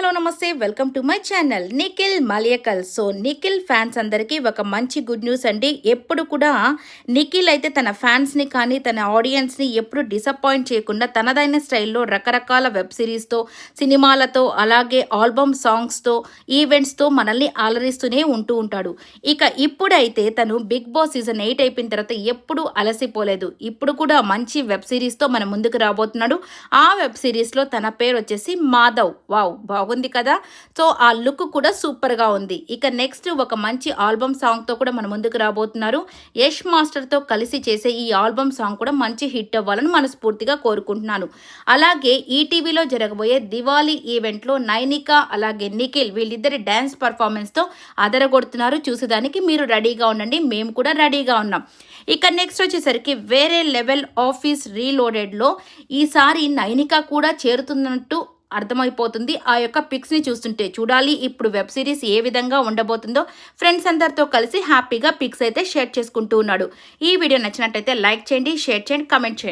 Hello నమస్తే welcome to my channel Nikhil Malayakal. So Nikhil fans అందరికీ ఒక మంచి గుడ్ న్యూస్ అండి. ఎప్పుడు కూడా నిఖిల్ అయితే తన ఫ్యాన్స్ని కానీ తన ఆడియన్స్ని ఎప్పుడు డిసప్పాయింట్ చేయకుండా తనదైన స్టైల్లో రకరకాల వెబ్ సిరీస్తో, సినిమాలతో, అలాగే ఆల్బమ్ సాంగ్స్తో, ఈవెంట్స్తో మనల్ని అలరిస్తూనే ఉంటూ ఉంటాడు. ఇక ఇప్పుడైతే తను బిగ్ బాస్ సీజన్ 8 అయిపోయిన తర్వాత ఎప్పుడు అలసిపోలేదు. ఇప్పుడు కూడా మంచి వెబ్ సిరీస్తో మన ముందుకు రాబోతున్నాడు. ఆ వెబ్ సిరీస్లో తన పేరు వచ్చేసి మాధవ్. వావ్, బాగుంది కదా. సో ఆ లుక్ కూడా సూపర్గా ఉంది. ఇక నెక్స్ట్ ఒక మంచి ఆల్బమ్ సాంగ్తో కూడా మన ముందుకు రాబోతున్నారు. యష్ మాస్టర్తో కలిసి చేసే ఈ ఆల్బమ్ సాంగ్ కూడా మంచి హిట్ అవ్వాలని మనస్ఫూర్తిగా కోరుకుంటున్నాను. అలాగే ఈటీవీలో జరగబోయే దివాళీ ఈవెంట్లో నైనిక అలాగే నిఖిల్ వీళ్ళిద్దరి డ్యాన్స్ పర్ఫార్మెన్స్తో అదరగొడుతున్నారు. చూసేదానికి మీరు రెడీగా ఉండండి, మేము కూడా రెడీగా ఉన్నాం. ఇక నెక్స్ట్ వచ్చేసరికి వేరే లెవెల్ ఆఫీస్ రీలోడెడ్లో ఈసారి నైనిక కూడా చేరుతున్నట్టు అర్థమైపోతుంది. ఆ యొక్క పిక్స్ని చూస్తుంటే చూడాలి ఇప్పుడు వెబ్ సిరీస్ ఏ విధంగా ఉండబోతుందో. ఫ్రెండ్స్ అందరితో కలిసి హ్యాపీగా పిక్స్ అయితే షేర్ చేసుకుంటూ ఉన్నాడు. ఈ వీడియో నచ్చినట్టయితే లైక్ చేయండి, షేర్ చేయండి, కమెంట్ చేయండి.